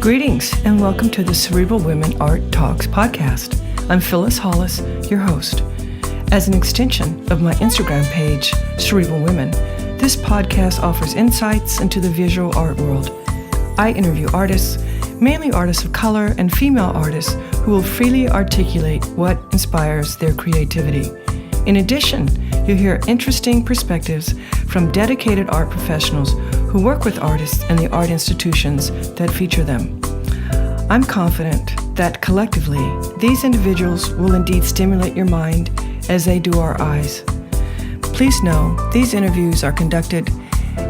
Greetings and welcome to the Cerebral Women Art Talks podcast. I'm Phyllis Hollis, your host. As an extension of my Instagram page, Cerebral Women, this podcast offers insights into the visual art world. I interview artists, mainly artists of color and female artists who will freely articulate what inspires their creativity. In addition, you'll hear interesting perspectives from dedicated art professionals who work with artists and the art institutions that feature them. I'm confident that collectively, these individuals will indeed stimulate your mind as they do our eyes. Please know these interviews are conducted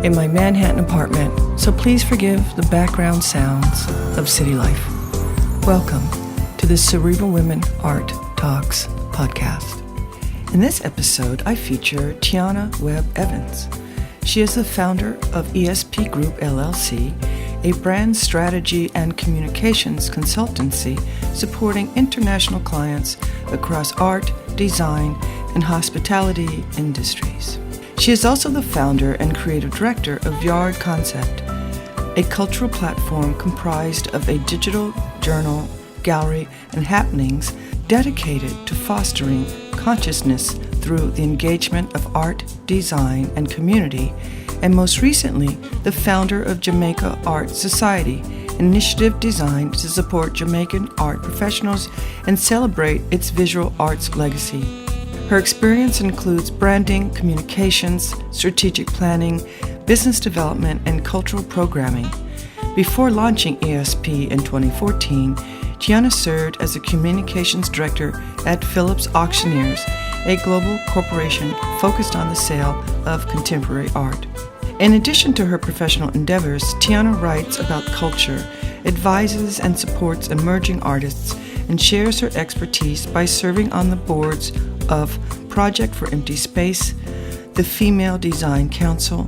in my Manhattan apartment, so please forgive the background sounds of city life. Welcome to the Cerebral Women Art Talks podcast. In this episode, I feature Tiana Webb Evans. She is the founder of ESP Group LLC, a brand strategy and communications consultancy supporting international clients across art, design, and hospitality industries. She is also the founder and creative director of Yard Concept, a cultural platform comprised of a digital journal, gallery, and happenings dedicated to fostering consciousness through the engagement of art, design, and community, and most recently, the founder of Jamaica Art Society, an initiative designed to support Jamaican art professionals and celebrate its visual arts legacy. Her experience includes branding, communications, strategic planning, business development, and cultural programming. Before launching ESP in 2014, Tiana served as a communications director at Phillips Auctioneers, a global corporation focused on the sale of contemporary art. In addition to her professional endeavors, Tiana writes about culture, advises and supports emerging artists, and shares her expertise by serving on the boards of Project for Empty Space, the Female Design Council,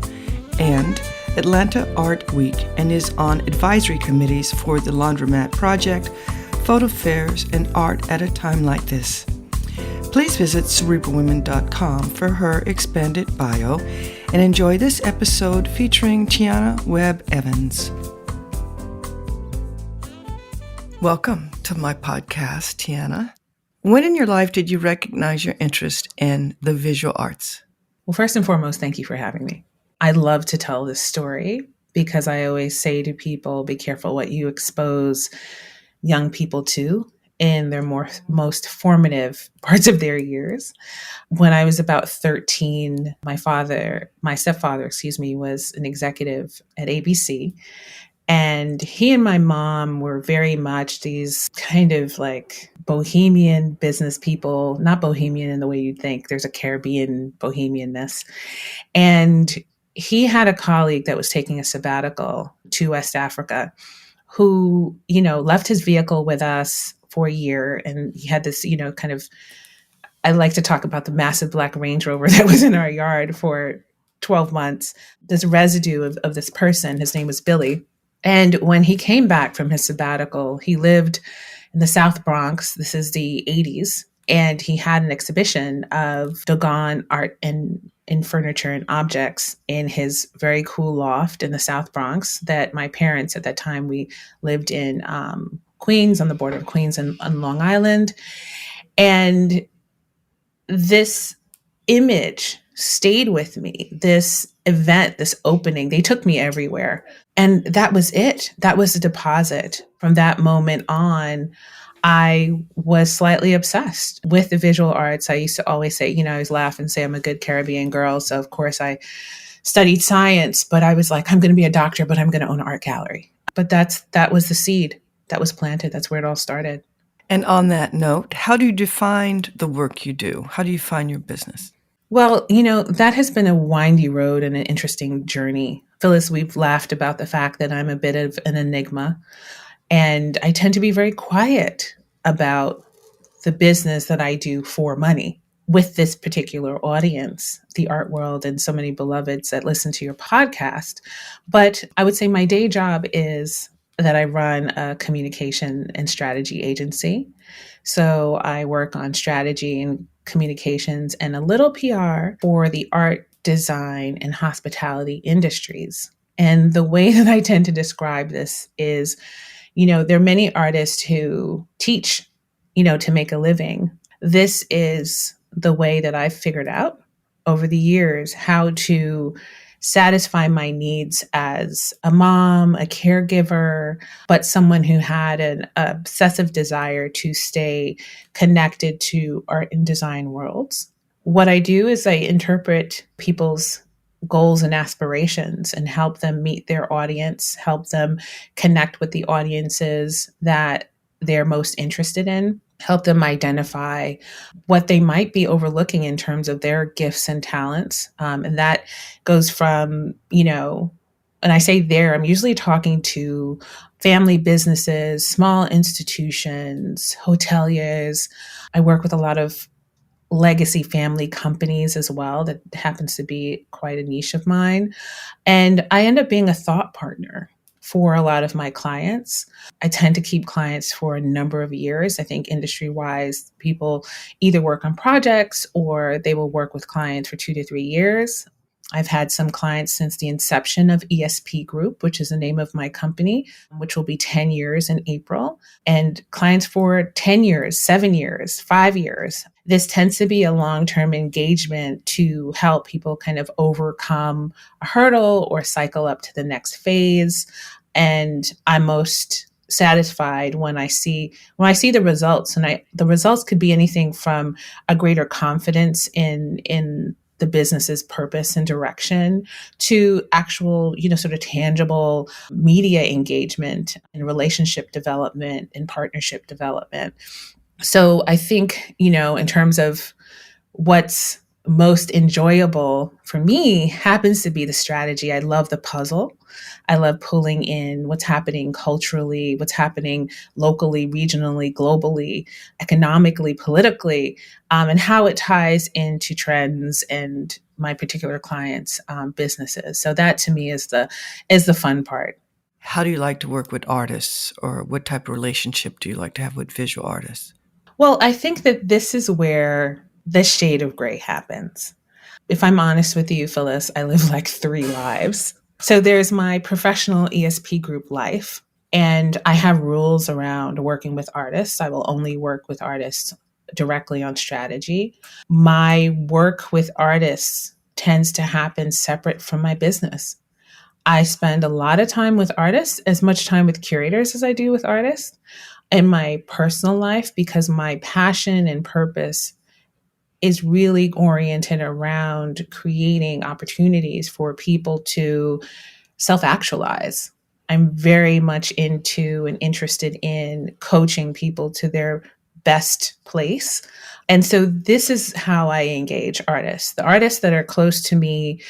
and Atlanta Art Week, and is on advisory committees for the Laundromat Project, Photo Fairs, and Art at a Time Like This. Please visit cerebralwomen.com for her expanded bio and enjoy this episode featuring Tiana Webb Evans. Welcome to my podcast, Tiana. When in your life did you recognize your interest in the visual arts? Well, first and foremost, thank you for having me. I love to tell this story because I always say to people, be careful what you expose young people to in their most formative parts of their years. When I was about 13, my stepfather, was an executive at ABC. And he and my mom were very much these kind of like bohemian business people, not bohemian in the way you'd think. There's a Caribbean bohemianness. And he had a colleague that was taking a sabbatical to West Africa who, left his vehicle with us for a year. And he had this, I like to talk about the massive black Range Rover that was in our yard for 12 months, this residue of this person. His name was Billy. And when he came back from his sabbatical, he lived in the South Bronx. This is the 80s. And he had an exhibition of Dogon art and in furniture and objects in his very cool loft in the South Bronx that my parents at that time, we lived in Queens, on the border of Queens and on Long Island. And this image stayed with me, this event, this opening. They took me everywhere. And that was it. That was the deposit. From that moment on, I was slightly obsessed with the visual arts. I used to always say, I always laugh and say I'm a good Caribbean girl. So of course I studied science, but I was like, I'm going to be a doctor, but I'm going to own an art gallery. But that was the seed that was planted. That's where it all started. And on that note, how do you define the work you do? How do you find your business? Well, that has been a windy road and an interesting journey. Phyllis, we've laughed about the fact that I'm a bit of an enigma. And I tend to be very quiet about the business that I do for money with this particular audience, the art world, and so many beloveds that listen to your podcast. But I would say my day job is that I run a communication and strategy agency. So I work on strategy and communications and a little PR for the art, design, and hospitality industries. And the way that I tend to describe this is, There are many artists who teach, to make a living. This is the way that I've figured out over the years how to satisfy my needs as a mom, a caregiver, but someone who had an obsessive desire to stay connected to art and design worlds. What I do is I interpret people's goals and aspirations and help them meet their audience, help them connect with the audiences that they're most interested in, help them identify what they might be overlooking in terms of their gifts and talents. And that goes from, and I say there, I'm usually talking to family businesses, small institutions, hoteliers. I work with a lot of legacy family companies as well. That happens to be quite a niche of mine. And I end up being a thought partner for a lot of my clients. I tend to keep clients for a number of years. I think industry wise, people either work on projects or they will work with clients for 2 to 3 years. I've had some clients since the inception of ESP Group, which is the name of my company, which will be 10 years in April, and clients for 10 years, 7 years, 5 years. This tends to be a long-term engagement to help people kind of overcome a hurdle or cycle up to the next phase. And I'm most satisfied when I see the results. And the results could be anything from a greater confidence in the business's purpose and direction to actual, sort of tangible media engagement and relationship development and partnership development. So I think, in terms of what's most enjoyable for me happens to be the strategy. I love the puzzle. I love pulling in what's happening culturally, what's happening locally, regionally, globally, economically, politically, and how it ties into trends and my particular clients' businesses. So that to me is the fun part. How do you like to work with artists, or what type of relationship do you like to have with visual artists? Well, I think that this is where the shade of gray happens. If I'm honest with you, Phyllis, I live like 3 lives. So there's my professional ESP group life, and I have rules around working with artists. I will only work with artists directly on strategy. My work with artists tends to happen separate from my business. I spend a lot of time with artists, as much time with curators as I do with artists in my personal life, because my passion and purpose is really oriented around creating opportunities for people to self-actualize. I'm very much into and interested in coaching people to their best place. And so this is how I engage artists. The artists that are close to me,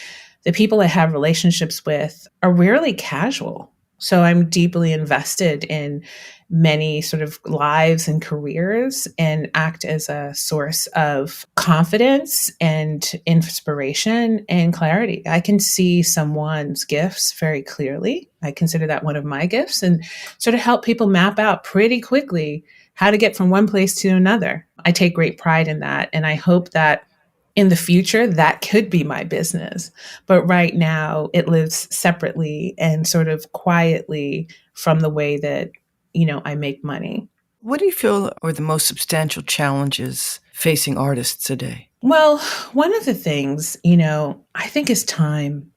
the people I have relationships with, are rarely casual. So I'm deeply invested in many sort of lives and careers and act as a source of confidence and inspiration and clarity. I can see someone's gifts very clearly. I consider that one of my gifts, and sort of help people map out pretty quickly how to get from one place to another. I take great pride in that. And I hope that in the future, that could be my business. But right now, it lives separately and sort of quietly from the way that, I make money. What do you feel are the most substantial challenges facing artists today? Well, one of the things, I think is time.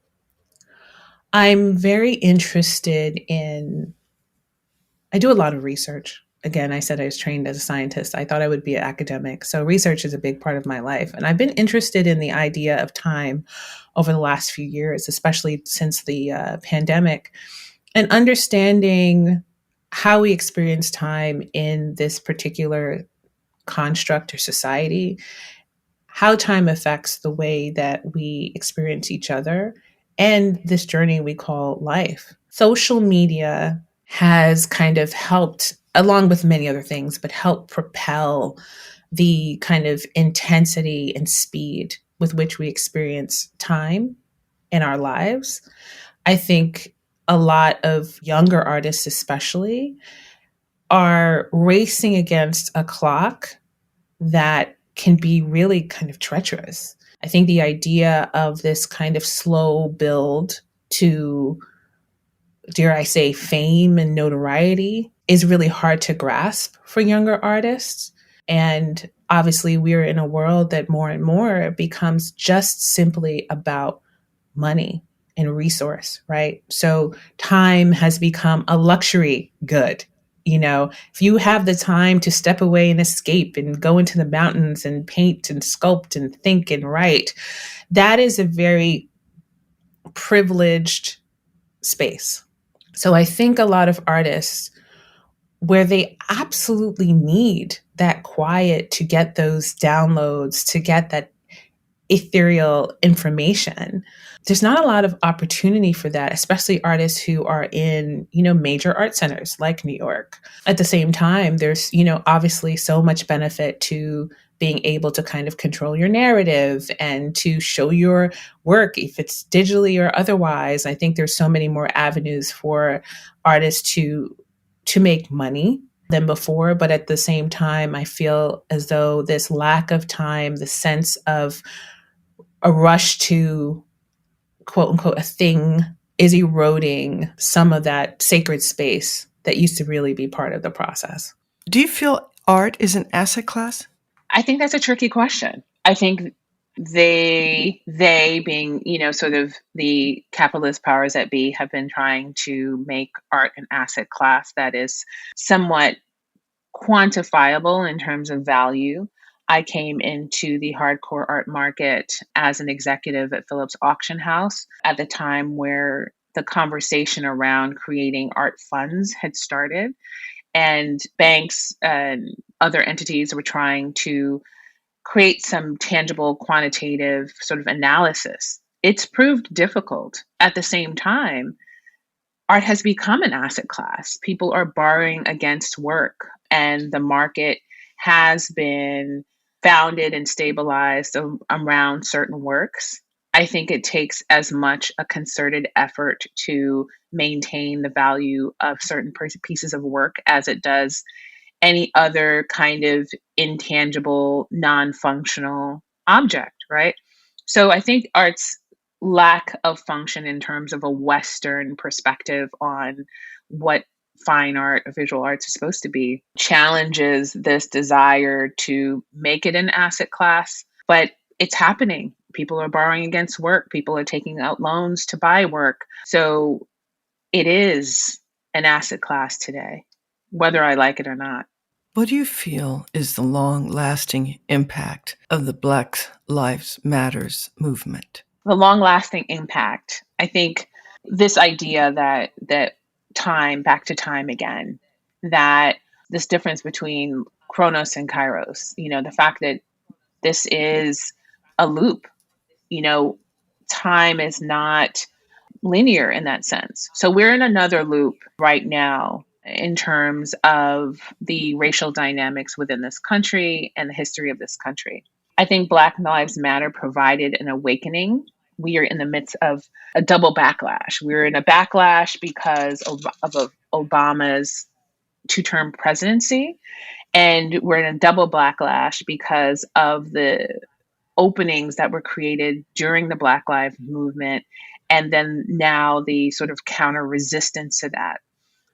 I'm very interested I do a lot of research. Again, I said I was trained as a scientist. I thought I would be an academic. So research is a big part of my life. And I've been interested in the idea of time over the last few years, especially since the pandemic, and understanding how we experience time in this particular construct or society, how time affects the way that we experience each other and this journey we call life. Social media has kind of helped, along with many other things, but helped propel the kind of intensity and speed with which we experience time in our lives. I think a lot of younger artists, especially, are racing against a clock that can be really kind of treacherous. I think the idea of this kind of slow build to dare I say, fame and notoriety is really hard to grasp for younger artists. And obviously, we're in a world that more and more becomes just simply about money and resource, right? So time has become a luxury good. If you have the time to step away and escape and go into the mountains and paint and sculpt and think and write, that is a very privileged space. So I think a lot of artists, where they absolutely need that quiet to get those downloads, to get that ethereal information, there's not a lot of opportunity for that, especially artists who are in, major art centers like New York. At the same time, there's, obviously so much benefit to being able to kind of control your narrative and to show your work, if it's digitally or otherwise. I think there's so many more avenues for artists to make money than before. But at the same time, I feel as though this lack of time, the sense of a rush to quote unquote a thing, is eroding some of that sacred space that used to really be part of the process. Do you feel art is an asset class? I think that's a tricky question. I think they being, sort of the capitalist powers that be, have been trying to make art an asset class that is somewhat quantifiable in terms of value. I came into the hardcore art market as an executive at Phillips Auction House at the time where the conversation around creating art funds had started, and banks and other entities were trying to create some tangible quantitative sort of analysis. It's proved difficult. At the same time, art has become an asset class. People are borrowing against work, and the market has been founded and stabilized around certain works. I think it takes as much a concerted effort to maintain the value of certain pieces of work as it does any other kind of intangible, non-functional object, right? So I think art's lack of function in terms of a Western perspective on what fine art or visual arts is supposed to be challenges this desire to make it an asset class. But it's happening. People are borrowing against work. People are taking out loans to buy work. So it is an asset class today, whether I like it or not. What do you feel is the long-lasting impact of the Black Lives Matters movement? The long-lasting impact, I think this idea that time, back to time again, that this difference between Chronos and Kairos, the fact that this is a loop, time is not linear in that sense. So we're in another loop right now in terms of the racial dynamics within this country and the history of this country. I think Black Lives Matter provided an awakening. We are in the midst of a double backlash. We're in a backlash because of Obama's two-term presidency, and we're in a double backlash because of the openings that were created during the Black Lives Movement, and then now the sort of counter resistance to that.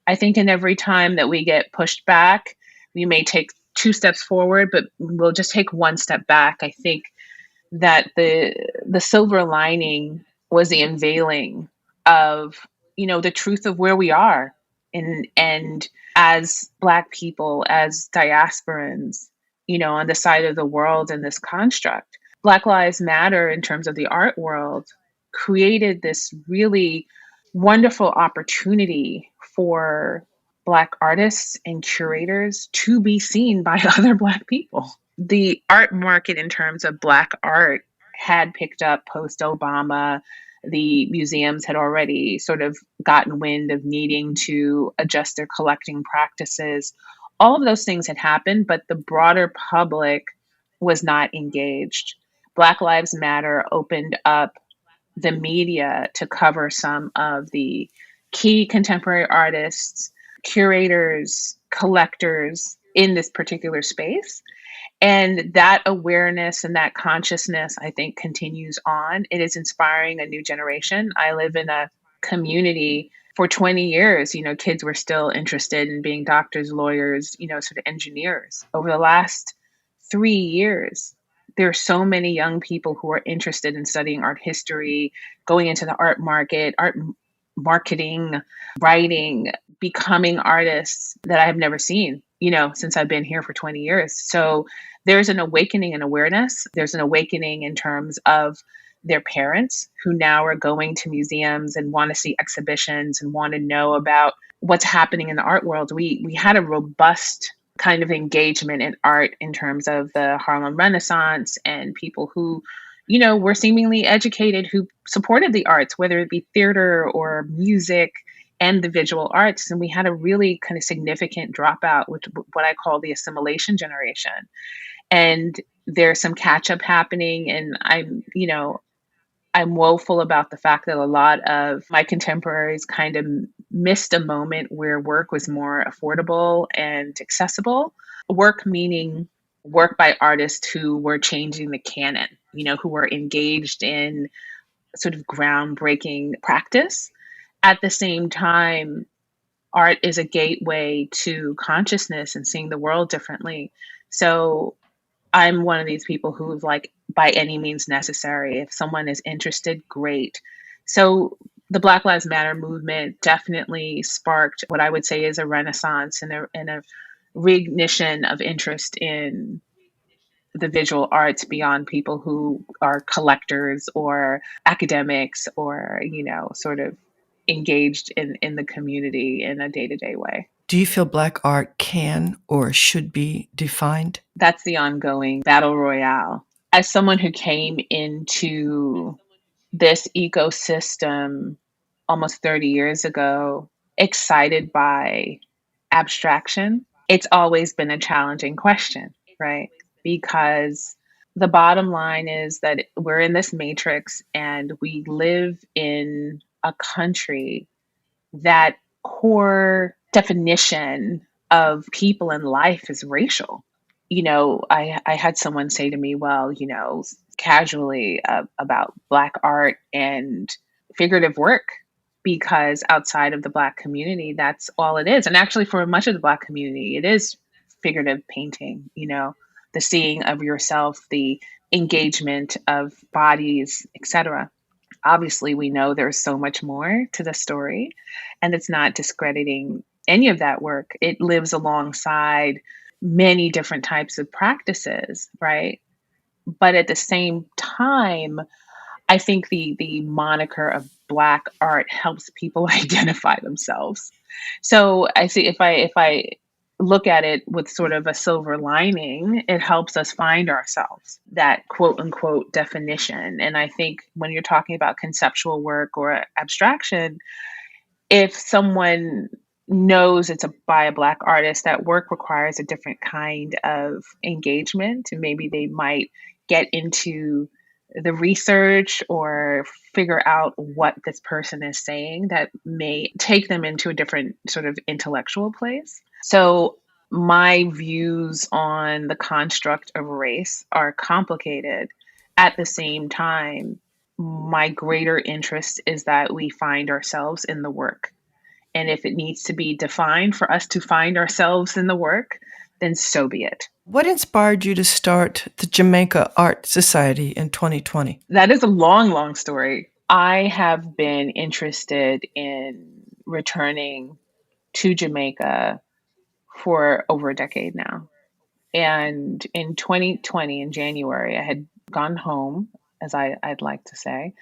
I think in every time that we get pushed back, we may take 2 steps forward, but we'll just take 1 step back. I think that the silver lining was the unveiling of, the truth of where we are. And as Black people, as diasporans, on the side of the world in this construct, Black Lives Matter in terms of the art world created this really wonderful opportunity for Black artists and curators to be seen by other Black people. The art market in terms of Black art had picked up post-Obama. The museums had already sort of gotten wind of needing to adjust their collecting practices. All of those things had happened, but the broader public was not engaged. Black Lives Matter opened up the media to cover some of the key contemporary artists, curators, collectors in this particular space. And that awareness and that consciousness, I think, continues on. It is inspiring a new generation. I live in a community for 20 years, kids were still interested in being doctors, lawyers, sort of engineers. Over the last 3 years, there are so many young people who are interested in studying art history, going into the art market, art marketing, writing, becoming artists that I have never seen, since I've been here for 20 years. So there's an awakening and awareness. There's an awakening in terms of their parents who now are going to museums and want to see exhibitions and want to know about what's happening in the art world. We had a robust kind of engagement in art in terms of the Harlem Renaissance and people who, were seemingly educated, who supported the arts, whether it be theater or music and the visual arts. And we had a really kind of significant dropout, which what I call the assimilation generation. And there's some catch up happening. And I'm woeful about the fact that a lot of my contemporaries kind of missed a moment where work was more affordable and accessible. Work meaning work by artists who were changing the canon, who were engaged in sort of groundbreaking practice. At the same time, art is a gateway to consciousness and seeing the world differently. So I'm one of these people who's like, by any means necessary. If someone is interested, great. So the Black Lives Matter movement definitely sparked what I would say is a renaissance and a reignition of interest in the visual arts beyond people who are collectors or academics or, sort of engaged in the community in a day-to-day way. Do you feel Black art can or should be defined? That's the ongoing battle royale. As someone who came into this ecosystem almost 30 years ago, excited by abstraction, it's always been a challenging question, right? Because the bottom line is that we're in this matrix and we live in a country that core definition of people and life is racial. I had someone say to me, well, casually about Black art and figurative work, because outside of the Black community, that's all it is. And actually for much of the Black community, it is figurative painting, the seeing of yourself, the engagement of bodies, etc. Obviously, we know there's so much more to the story, and it's not discrediting any of that work. It lives alongside many different types of practices, right? But at the same time, I think the moniker of Black art helps people identify themselves. So I see if I look at it with sort of a silver lining, it helps us find ourselves, that quote unquote definition. And I think when you're talking about conceptual work or abstraction, if someone knows it's by a Black artist, that work requires a different kind of engagement. And maybe they might get into the research or figure out what this person is saying that may take them into a different sort of intellectual place. So my views on the construct of race are complicated. At the same time, my greater interest is that we find ourselves in the work. And if it needs to be defined for us to find ourselves in the work, then so be it. What inspired you to start the Jamaica Art Society in 2020? That is a long, long story. I have been interested in returning to Jamaica for over a decade now. And in 2020, in January, I had gone home, as I'd like to say,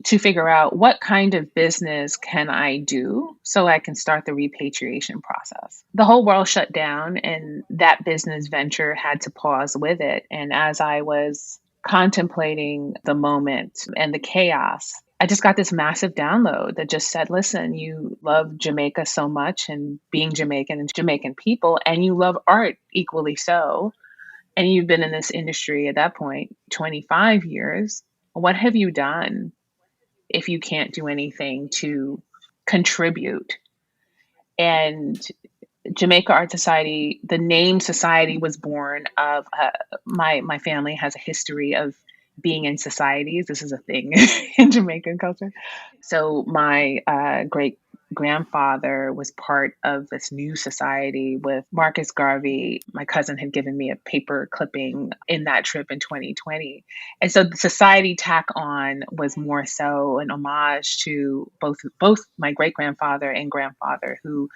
to figure out what kind of business can I do so I can start the repatriation process. The whole world shut down and that business venture had to pause with it. And as I was contemplating the moment and the chaos, I just got this massive download that just said, listen, you love Jamaica so much and being Jamaican and Jamaican people, and you love art equally so. And you've been in this industry at that point, 25 years. What have you done if you can't do anything to contribute? And Jamaica Art Society, the name society was born of my family has a history of being in societies. This is a thing in Jamaican culture. So my great grandfather was part of this new society with Marcus Garvey. My cousin had given me a paper clipping in that trip in 2020. And so the society tack on was more so an homage to both my great grandfather and grandfather, who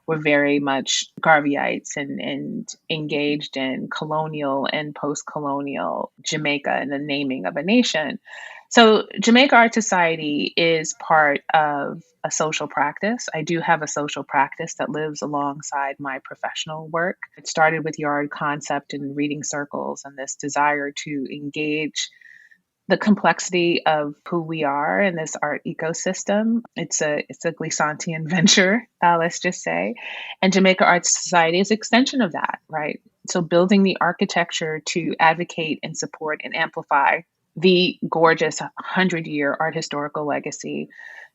were very much Garveyites and engaged in colonial and post-colonial Jamaica and the naming of a nation. So Jamaica Art Society is part of a social practice. I do have a social practice that lives alongside my professional work. It started with yard concept and reading circles and this desire to engage the complexity of who we are in this art ecosystem. It's a Glissantian venture, let's just say. And Jamaica Art Society is an extension of that, right? So building the architecture to advocate and support and amplify the gorgeous 100-year art historical legacy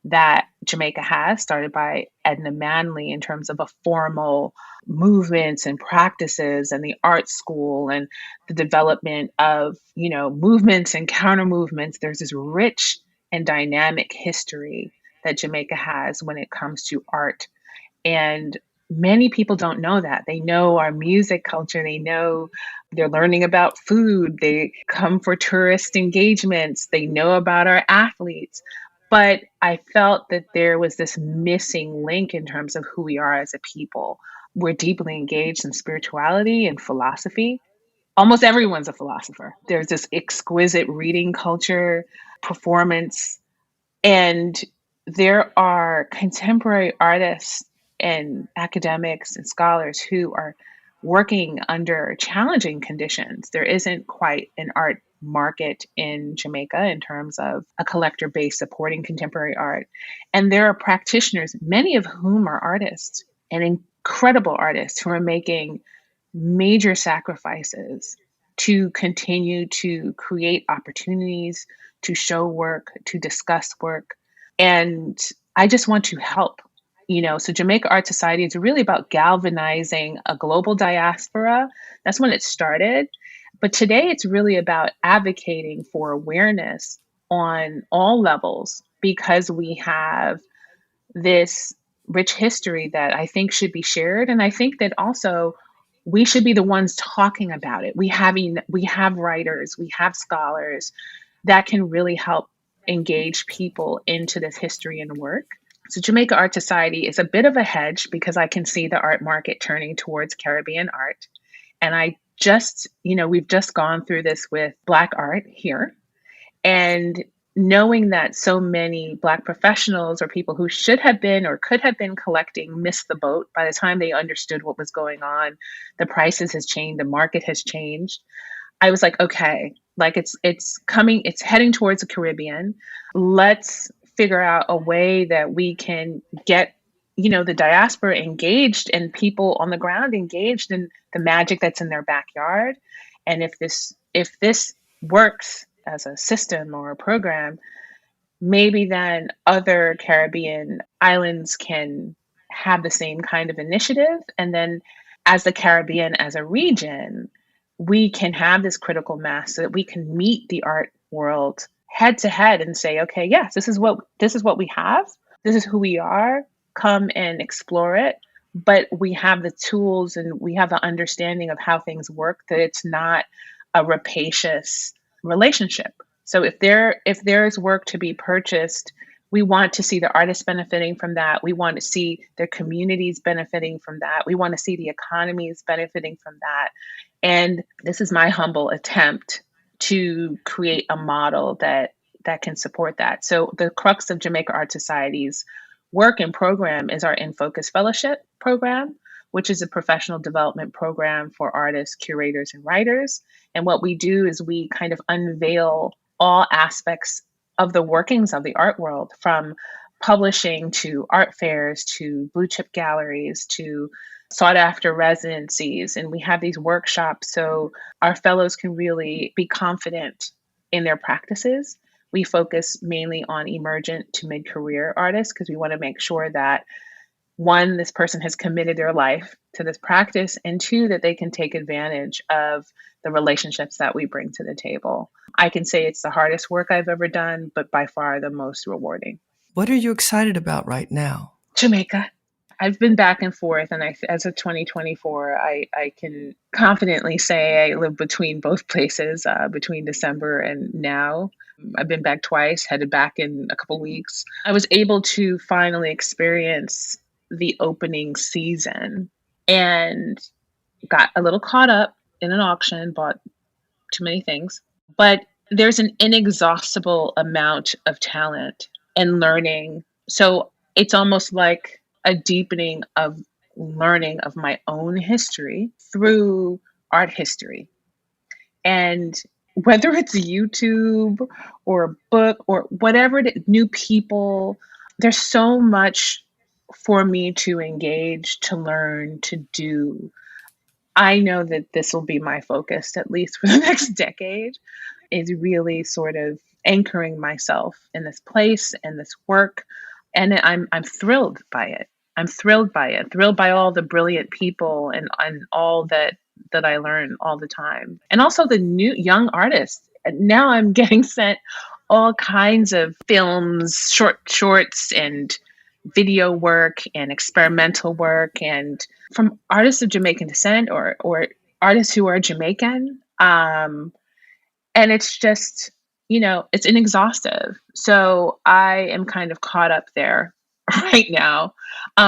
that Jamaica has, started by Edna Manley in terms of a formal movements and practices and the art school and the development of, movements and counter movements. There's this rich and dynamic history that Jamaica has when it comes to art. And many people don't know that. They know our music culture. They're learning about food. They come for tourist engagements. They know about our athletes. But I felt that there was this missing link in terms of who we are as a people. We're deeply engaged in spirituality and philosophy. Almost everyone's a philosopher. There's this exquisite reading culture, performance, and there are contemporary artists and academics and scholars who are working under challenging conditions. There isn't quite an art market in Jamaica in terms of a collector base supporting contemporary art. And there are practitioners, many of whom are artists and incredible artists, who are making major sacrifices to continue to create opportunities, to show work, to discuss work. And I just want to help. So Jamaica Art Society is really about galvanizing a global diaspora. That's when it started. But today it's really about advocating for awareness on all levels, because we have this rich history that I think should be shared. And I think that also we should be the ones talking about it. We have writers, we have scholars that can really help engage people into this history and work. So Jamaica Art Society is a bit of a hedge because I can see the art market turning towards Caribbean art. And we've just gone through this with Black art here. And knowing that so many Black professionals or people who should have been or could have been collecting missed the boat by the time they understood what was going on. The prices has changed, the market has changed. I was like, okay, like it's coming, it's heading towards the Caribbean. Let's figure out a way that we can get, the diaspora engaged and people on the ground engaged in the magic that's in their backyard. And if this works as a system or a program, maybe then other Caribbean islands can have the same kind of initiative. And then as the Caribbean, as a region, we can have this critical mass so that we can meet the art world head to head and say, okay, yes, this is what we have. This is who we are. Come and explore it. But we have the tools and we have the understanding of how things work, that it's not a rapacious relationship. So if there is work to be purchased, we want to see the artists benefiting from that. We want to see their communities benefiting from that. We want to see the economies benefiting from that. And this is my humble attempt to create a model that can support that. So the crux of Jamaica Art Society's work and program is our In Focus Fellowship program, which is a professional development program for artists, curators, and writers. And what we do is we kind of unveil all aspects of the workings of the art world, from publishing to art fairs to blue chip galleries to sought after residencies. And we have these workshops so our fellows can really be confident in their practices. We focus mainly on emergent to mid-career artists because we want to make sure that, one, this person has committed their life to this practice, and two, that they can take advantage of the relationships that we bring to the table. I can say it's the hardest work I've ever done, but by far the most rewarding. What are you excited about right now? Jamaica. I've been back and forth, and as of 2024, I can confidently say I live between both places, between December and now. I've been back twice, headed back in a couple weeks. I was able to finally experience the opening season and got a little caught up in an auction, bought too many things. But there's an inexhaustible amount of talent and learning. So it's almost like a deepening of learning of my own history through art history. And whether it's YouTube or a book or whatever, new people, there's so much for me to engage, to learn, to do. I know that this will be my focus, at least for the next decade, is really sort of anchoring myself in this place and this work. And I'm thrilled by it. I'm thrilled by it, thrilled by all the brilliant people and all that I learn all the time. And also the new young artists. Now I'm getting sent all kinds of films, shorts and video work and experimental work, and from artists of Jamaican descent or artists who are Jamaican. And it's just, it's inexhaustive. So I am kind of caught up there right now.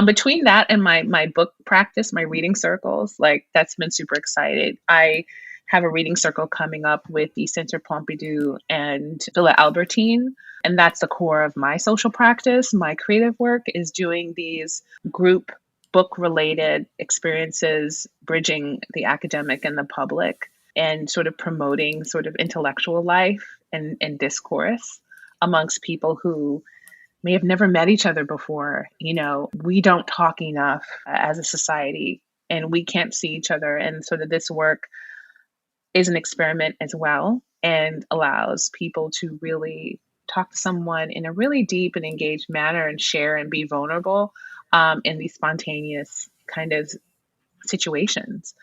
Between that and my book practice, my reading circles, that's been super exciting. I have a reading circle coming up with the Centre Pompidou and Villa Albertine. And that's the core of my social practice. My creative work is doing these group book-related experiences, bridging the academic and the public, and sort of promoting sort of intellectual life and discourse amongst people who may have never met each other before. We don't talk enough as a society, and we can't see each other. And sort of this work is an experiment as well, and allows people to really talk to someone in a really deep and engaged manner and share and be vulnerable in these spontaneous kind of situations.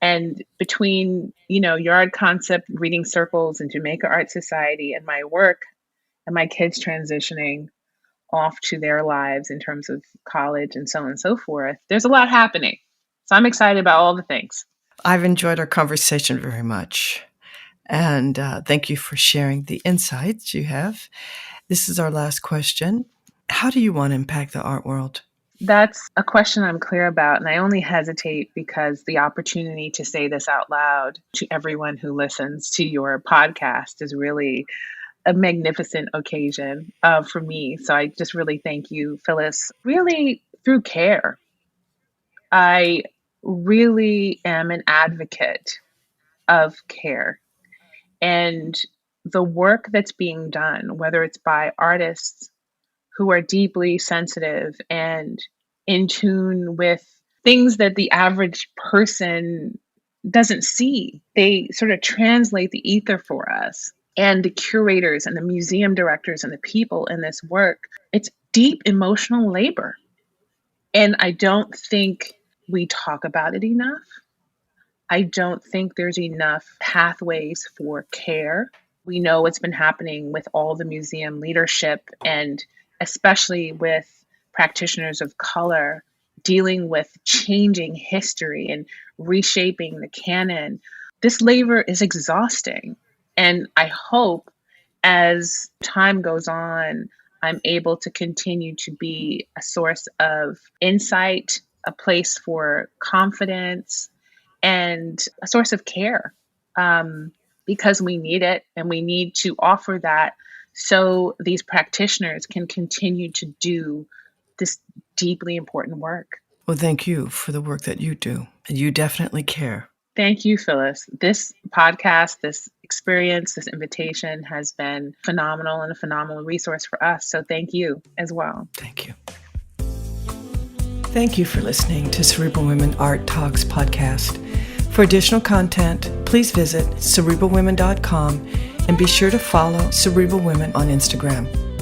And between, yard concept reading circles and Jamaica Art Society and my work and my kids transitioning off to their lives in terms of college and so on and so forth, there's a lot happening. So I'm excited about all the things. I've enjoyed our conversation very much. And thank you for sharing the insights you have. This is our last question. How do you want to impact the art world? That's a question I'm clear about, and I only hesitate because the opportunity to say this out loud to everyone who listens to your podcast is really a magnificent occasion for me. So I just really thank you, Phyllis, really through care. I really am an advocate of care. And the work that's being done, whether it's by artists who are deeply sensitive and in tune with things that the average person doesn't see, they sort of translate the ether for us. And the curators and the museum directors and the people in this work, it's deep emotional labor. And I don't think we talk about it enough. I don't think there's enough pathways for care. We know what's been happening with all the museum leadership, and especially with practitioners of color dealing with changing history and reshaping the canon. This labor is exhausting. And I hope as time goes on, I'm able to continue to be a source of insight, a place for confidence, and a source of care, because we need it, and we need to offer that so these practitioners can continue to do this deeply important work. Well, thank you for the work that you do. You definitely care. Thank you, Phyllis. This podcast, this experience, this invitation has been phenomenal and a phenomenal resource for us. So thank you as well. Thank you. Thank you for listening to Cerebral Women Art Talks podcast. For additional content, please visit cerebralwomen.com and be sure to follow Cerebral Women on Instagram.